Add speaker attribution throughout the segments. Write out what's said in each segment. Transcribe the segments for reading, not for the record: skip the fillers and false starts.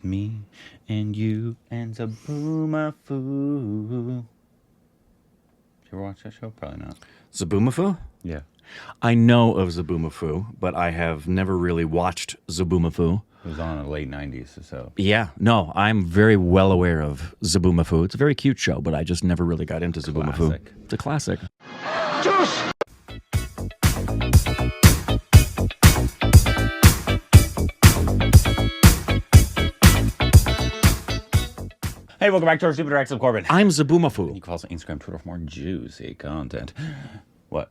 Speaker 1: Me and you and Zaboomafoo. Did you ever watch that show? Probably not.
Speaker 2: Zaboomafoo?
Speaker 1: Yeah.
Speaker 2: I know of Zaboomafoo, but I have never really watched Zaboomafoo.
Speaker 1: It was on in the late 90s, so.
Speaker 2: Yeah, no, I'm very well aware of Zaboomafoo. It's a very cute show, but I just never really got into Zaboomafoo.
Speaker 1: Classic.
Speaker 2: It's a classic.
Speaker 1: Hey, welcome back to our Stupid Rex of Corbin.
Speaker 2: I'm Zaboomafoo.
Speaker 1: You can follow us on Instagram, Twitter for more juicy content. What?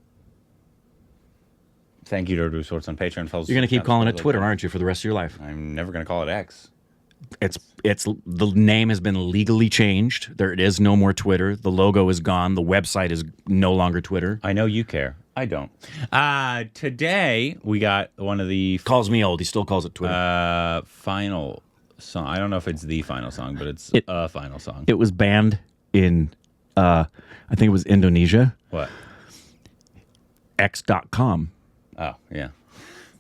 Speaker 1: Thank you to our sorts on Patreon.
Speaker 2: You're going to keep calling it Twitter, aren't you, for the rest of your life?
Speaker 1: I'm never going to call it X.
Speaker 2: It's the name has been legally changed. There it is no more Twitter. The logo is gone. The website is no longer Twitter.
Speaker 1: I know you care. I don't. Today we got one of the
Speaker 2: calls me old. He still calls it Twitter.
Speaker 1: Final song. I don't know if it's the final song, but it's a final song.
Speaker 2: It was banned in I think it was Indonesia.
Speaker 1: What?
Speaker 2: X.com.
Speaker 1: Oh, yeah.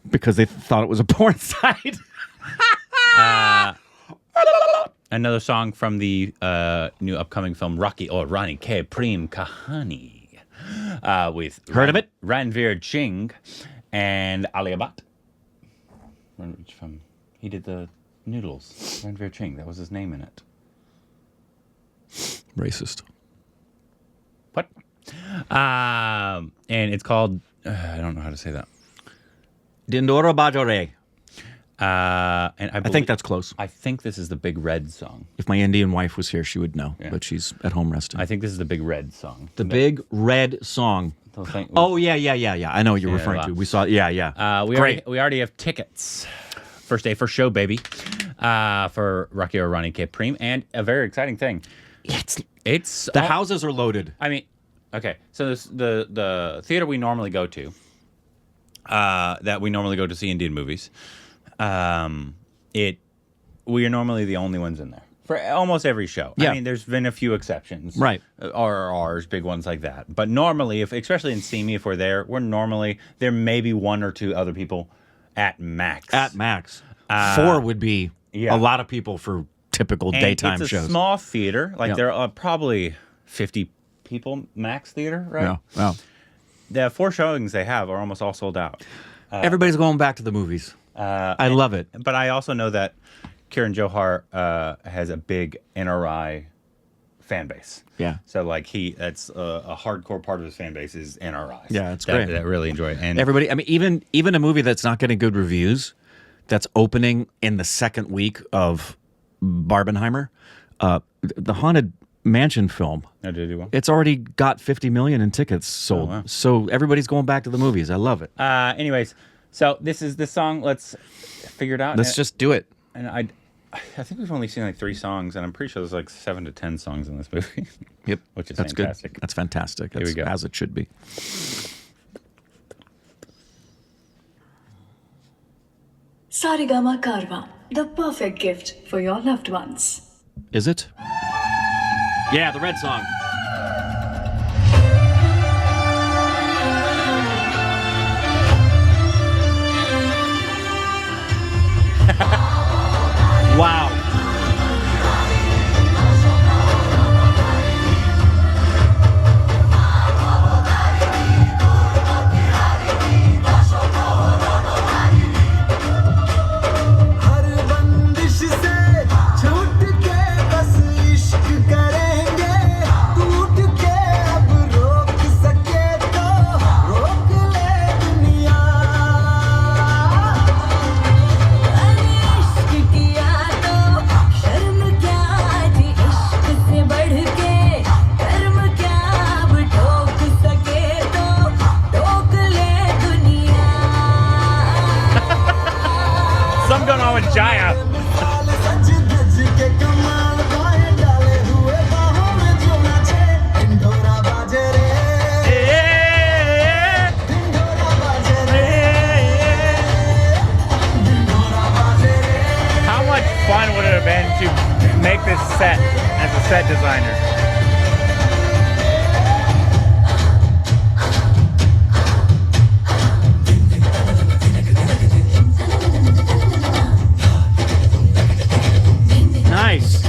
Speaker 2: Because they thought it was a porn site.
Speaker 1: Another song from the new upcoming film Rani, Prem Kahaani. With
Speaker 2: Heard of it?
Speaker 1: Ranveer Singh and Alia. He did the Noodles. Ranveer Singh, that was his name in it.
Speaker 2: Racist.
Speaker 1: What? And it's called, I don't know how to say that.
Speaker 2: Dhindhora Baje.
Speaker 1: And I
Speaker 2: think that's close.
Speaker 1: I think this is the Big Red song.
Speaker 2: If my Indian wife was here, she would know, but she's at home resting.
Speaker 1: I think this is the Big Red song.
Speaker 2: The Big Red song. Oh, yeah. I know what you're referring to. We saw, yeah.
Speaker 1: We already have tickets. First day, first show, baby, for Rani, Prem, and a very exciting thing. It's
Speaker 2: the houses are loaded.
Speaker 1: I mean, okay, so the theater we normally go to, that we normally go to see Indian movies, we are normally the only ones in there for almost every show.
Speaker 2: Yeah.
Speaker 1: I mean, there's been a few exceptions,
Speaker 2: right?
Speaker 1: RRRs, big ones like that. But normally, especially in SEMI, if we're there there may be one or two other people. At max.
Speaker 2: 4 would be a lot of people for typical daytime shows.
Speaker 1: It's a small theater. Like there are probably 50 people max theater, right?
Speaker 2: Yeah.
Speaker 1: The 4 showings they have are almost all sold out.
Speaker 2: Everybody's going back to the movies. I love it.
Speaker 1: But I also know that Kiran Johar has a big NRI fan base.
Speaker 2: Yeah.
Speaker 1: So that's a hardcore part of his fan base is NRIs.
Speaker 2: Yeah, it's great.
Speaker 1: That really enjoy it. And
Speaker 2: everybody, I mean, even a movie that's not getting good reviews, that's opening in the second week of Barbenheimer, the Haunted Mansion film.
Speaker 1: Oh, did it do well?
Speaker 2: It's already got 50 million in tickets sold.
Speaker 1: Oh, wow.
Speaker 2: So everybody's going back to the movies. I love it.
Speaker 1: Anyways, so this is this song. Let's figure it out.
Speaker 2: Let's just do it.
Speaker 1: And I think we've only seen 3 songs, and I'm pretty sure there's 7 to 10 songs in this movie.
Speaker 2: Yep.
Speaker 1: Which is
Speaker 2: That's
Speaker 1: fantastic.
Speaker 2: Good. That's fantastic. That's
Speaker 1: Here we go.
Speaker 2: As it should be.
Speaker 3: Sarigama Karwa, the perfect gift for your loved ones.
Speaker 2: Is it? Yeah, the red song. Wow.
Speaker 1: Jaya. How much fun would it have been to make this set as a set designer?
Speaker 2: Nice.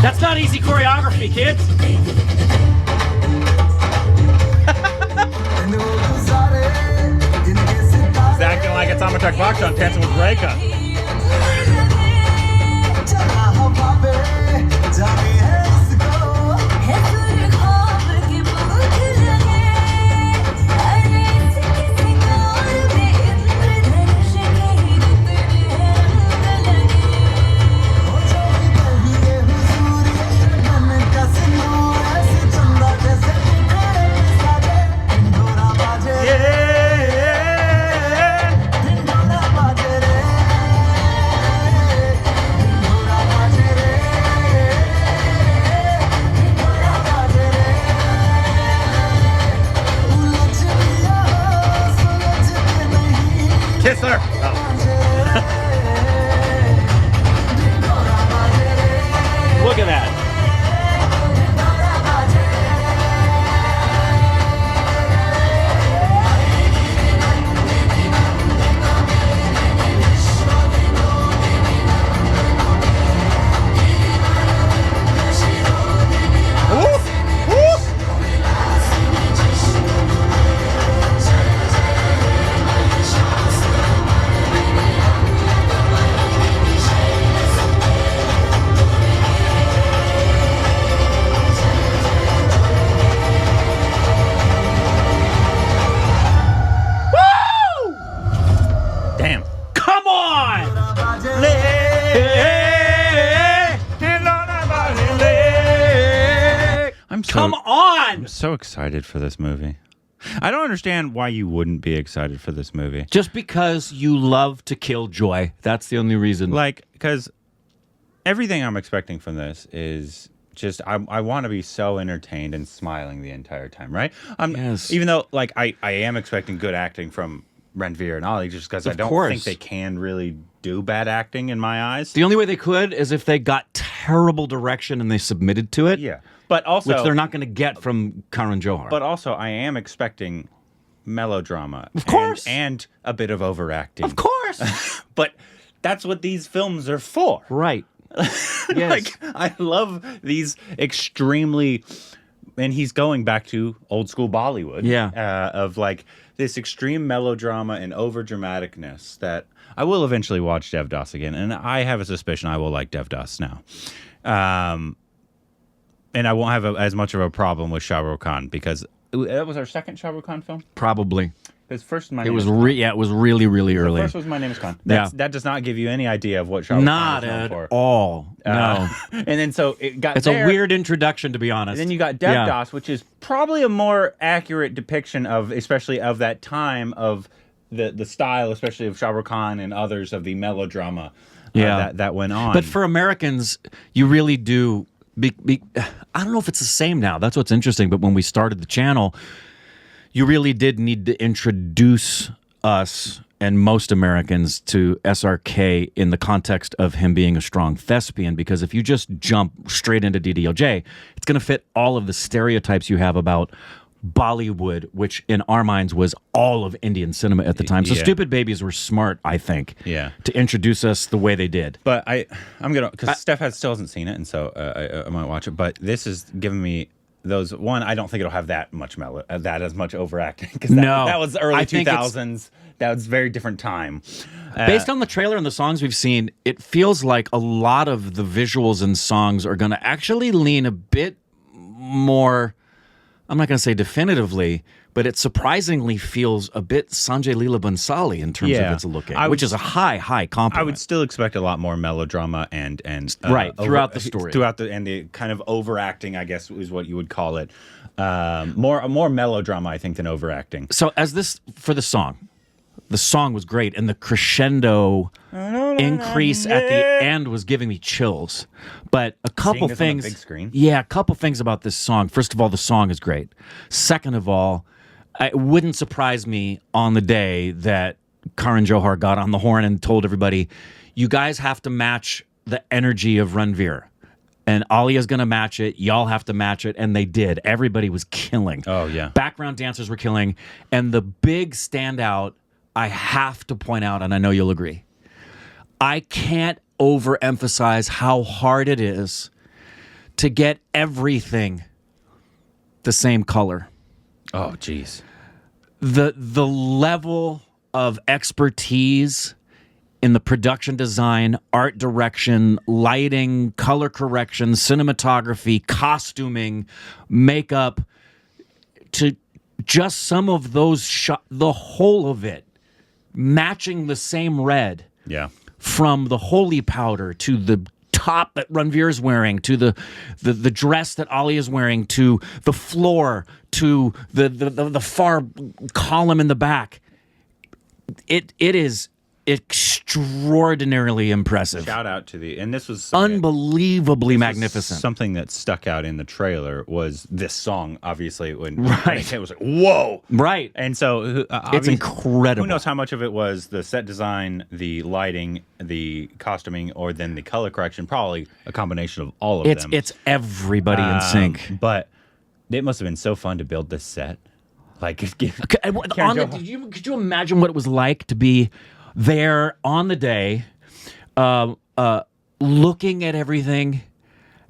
Speaker 2: That's not easy choreography, kids.
Speaker 1: He's acting like it's Amatek Bakshan dancing with Reka. Kiss her. Oh.
Speaker 2: Look at that.
Speaker 1: Damn.
Speaker 2: Come on! Come on!
Speaker 1: I'm so excited for this movie. I don't understand why you wouldn't be excited for this movie.
Speaker 2: Just because you love to kill joy. That's the only reason.
Speaker 1: Like, because everything I'm expecting from this is just, I want to be so entertained and smiling the entire time, right?
Speaker 2: Yes.
Speaker 1: Even though, like, I am expecting good acting from Ranveer and Alia, just because I don't think they can really do bad acting in my eyes.
Speaker 2: The only way they could is if they got terrible direction and they submitted to it.
Speaker 1: Yeah. But also,
Speaker 2: which they're not going to get from Karan Johar.
Speaker 1: But also, I am expecting melodrama.
Speaker 2: Of course.
Speaker 1: And a bit of overacting.
Speaker 2: Of course.
Speaker 1: But that's what these films are for.
Speaker 2: Right. Yes.
Speaker 1: Like, I love these extremely, and he's going back to old school Bollywood.
Speaker 2: Yeah.
Speaker 1: Of like this extreme melodrama and over dramaticness that I will eventually watch Devdas again. And I have a suspicion I will like Devdas now. And I won't have as much of a problem with Shah Rukh Khan because that was our second Shah Rukh Khan film.
Speaker 2: Probably.
Speaker 1: His first,
Speaker 2: it was it was really early.
Speaker 1: The first was My Name Is Khan. That does not give you any idea of what Shah Rukh Khan is known for.
Speaker 2: Not at all. No.
Speaker 1: And then so it got.
Speaker 2: It's a weird introduction, to be honest.
Speaker 1: And then you got Devdas, which is probably a more accurate depiction of, especially of that time of the style, especially of Shah Rukh Khan and others of the melodrama that went on.
Speaker 2: But for Americans, you really do. I don't know if it's the same now. That's what's interesting. But when we started the channel, you really did need to introduce us and most Americans to SRK in the context of him being a strong thespian. Because if you just jump straight into DDLJ, it's going to fit all of the stereotypes you have about Bollywood, which in our minds was all of Indian cinema at the time. So Stupid Babies were smart, I think, to introduce us the way they did.
Speaker 1: But I'm gonna, because Steph still hasn't seen it, and so I might watch it. But this is giving me those. One, I don't think it'll have that much as much overacting, because that was early 2000s. That was a very different time.
Speaker 2: Based on the trailer and the songs we've seen, it feels like a lot of the visuals and songs are going to actually lean a bit more. I'm not going to say definitively, but it surprisingly feels a bit Sanjay Leela Bhansali in terms of its looking, which is a high compliment.
Speaker 1: I would still expect a lot more melodrama and
Speaker 2: throughout the story,
Speaker 1: and the kind of overacting, I guess is what you would call it. More melodrama, I think, than overacting.
Speaker 2: So for the song was great, and the crescendo increase at the end was giving me chills. But a couple things,
Speaker 1: on the big screen.
Speaker 2: Yeah, a couple things about this song. First of all, the song is great. Second of all, it wouldn't surprise me on the day that Karan Johar got on the horn and told everybody, "You guys have to match the energy of Ranveer." And Alia's going to match it. Y'all have to match it. And they did. Everybody was killing.
Speaker 1: Oh, yeah.
Speaker 2: Background dancers were killing. And the big standout I have to point out, and I know you'll agree, I can't overemphasize how hard it is to get everything the same color.
Speaker 1: Oh, geez.
Speaker 2: The level of expertise in the production design, art direction, lighting, color correction, cinematography, costuming, makeup, to just some of those shots, the whole of it, matching the same red.
Speaker 1: Yeah.
Speaker 2: From the holy powder to the top that Ranveer is wearing, to the dress that Alia is wearing, to the floor, to the far column in the back. It is extraordinarily impressive.
Speaker 1: Shout out to and this was
Speaker 2: unbelievably magnificent.
Speaker 1: Something that stuck out in the trailer was this song, obviously, when
Speaker 2: Right.
Speaker 1: it was like, whoa.
Speaker 2: Right.
Speaker 1: And so
Speaker 2: It's incredible.
Speaker 1: Who knows how much of it was the set design, the lighting, the costuming, or then the color correction? Probably a combination of all of them.
Speaker 2: It's everybody in sync.
Speaker 1: But it must have been so fun to build this set. Like,
Speaker 2: Could you imagine what it was like to be there on the day, looking at everything,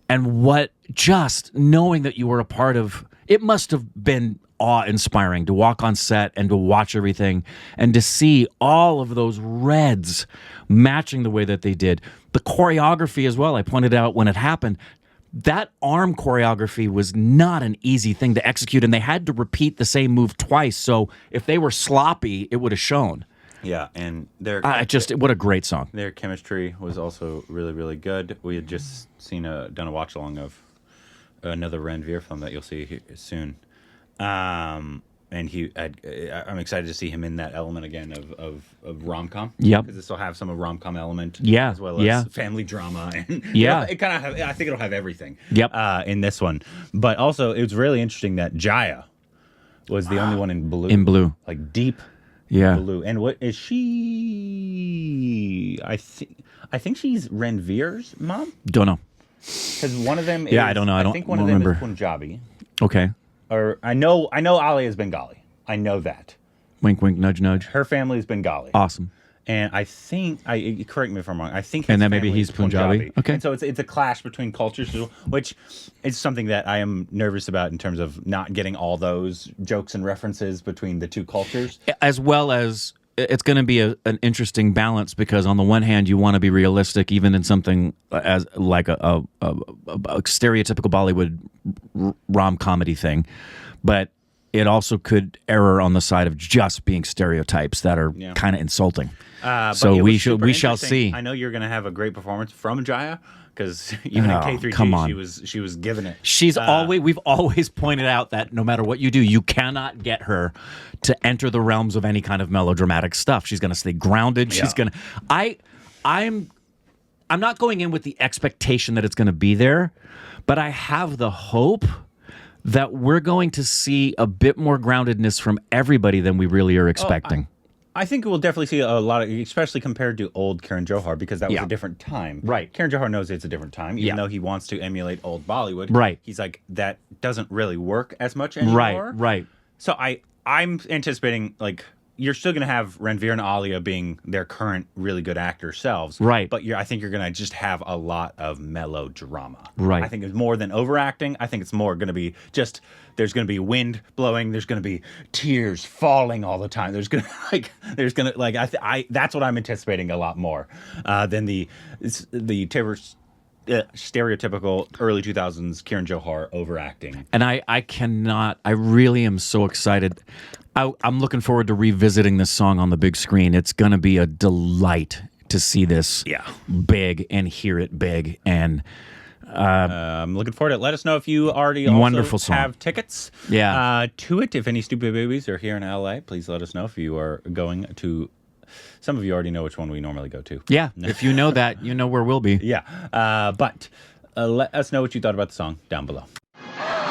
Speaker 2: and just knowing that you were a part of it? Must have been awe-inspiring to walk on set and to watch everything and to see all of those reds matching the way that they did. The choreography as well, I pointed out when it happened. That arm choreography was not an easy thing to execute, and they had to repeat the same move twice. So if they were sloppy, it would have shown.
Speaker 1: Yeah, and
Speaker 2: what a great song.
Speaker 1: Their chemistry was also really, really good. We had just done a watch along of another Ranveer film that you'll see soon. And I'm excited to see him in that element again of rom-com.
Speaker 2: Yep.
Speaker 1: Because this will have some of rom-com element.
Speaker 2: Yeah.
Speaker 1: As well as family drama. And it kind of I think it'll have everything.
Speaker 2: Yep.
Speaker 1: In this one. But also, it was really interesting that Jaya was the only one in blue.
Speaker 2: In blue.
Speaker 1: Like deep blue. And what is she? I think she's Ranveer's mom.
Speaker 2: Don't know.
Speaker 1: Because one of them is...
Speaker 2: Yeah, I don't know. I
Speaker 1: think one of them
Speaker 2: remember.
Speaker 1: is Punjabi.
Speaker 2: Okay.
Speaker 1: Or I know Alia is Bengali. I know that.
Speaker 2: Wink, wink, nudge, nudge.
Speaker 1: Her family is Bengali.
Speaker 2: Awesome.
Speaker 1: And I think, correct me if I'm wrong, I think his
Speaker 2: and then maybe
Speaker 1: family
Speaker 2: he's
Speaker 1: is
Speaker 2: Punjabi. Okay.
Speaker 1: And so it's a clash between cultures, which is something that I am nervous about in terms of not getting all those jokes and references between the two cultures.
Speaker 2: As well as it's going to be an interesting balance, because on the one hand, you want to be realistic, even in something as like a stereotypical Bollywood rom-comedy thing, but it also could err on the side of just being stereotypes that are kind of insulting. So we shall see.
Speaker 1: I know you're going to have a great performance from Jaya, because even in K3G, she was giving it.
Speaker 2: We've always pointed out that no matter what you do, you cannot get her to enter the realms of any kind of melodramatic stuff. She's going to stay grounded. She's going to. I'm not going in with the expectation that it's going to be there, but I have the hope that we're going to see a bit more groundedness from everybody than we really are expecting.
Speaker 1: I think we'll definitely see a lot of, especially compared to old Karan Johar, because that was a different time.
Speaker 2: Right.
Speaker 1: Karan Johar knows it's a different time, even though he wants to emulate old Bollywood.
Speaker 2: Right.
Speaker 1: He's like, that doesn't really work as much anymore.
Speaker 2: Right.
Speaker 1: So I'm anticipating, like, you're still going to have Ranveer and Alia being their current really good actor selves.
Speaker 2: Right.
Speaker 1: But I think you're going to just have a lot of melodrama.
Speaker 2: Right.
Speaker 1: I think it's more than overacting. I think it's more going to be just, there's going to be wind blowing. There's going to be tears falling all the time. That's what I'm anticipating a lot more than the stereotypical early 2000s Karan Johar overacting.
Speaker 2: And I really am so excited. I'm looking forward to revisiting this song on the big screen. It's going to be a delight to see this big and hear it big. And
Speaker 1: I'm looking forward to it. Let us know if you already also have tickets to it. If any stupid babies are here in LA, please let us know if you are going to. Some of you already know which one we normally go to.
Speaker 2: Yeah, if you know that, you know where we'll be.
Speaker 1: Yeah, but let us know what you thought about the song down below.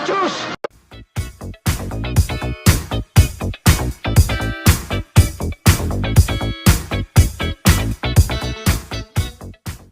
Speaker 4: Juice!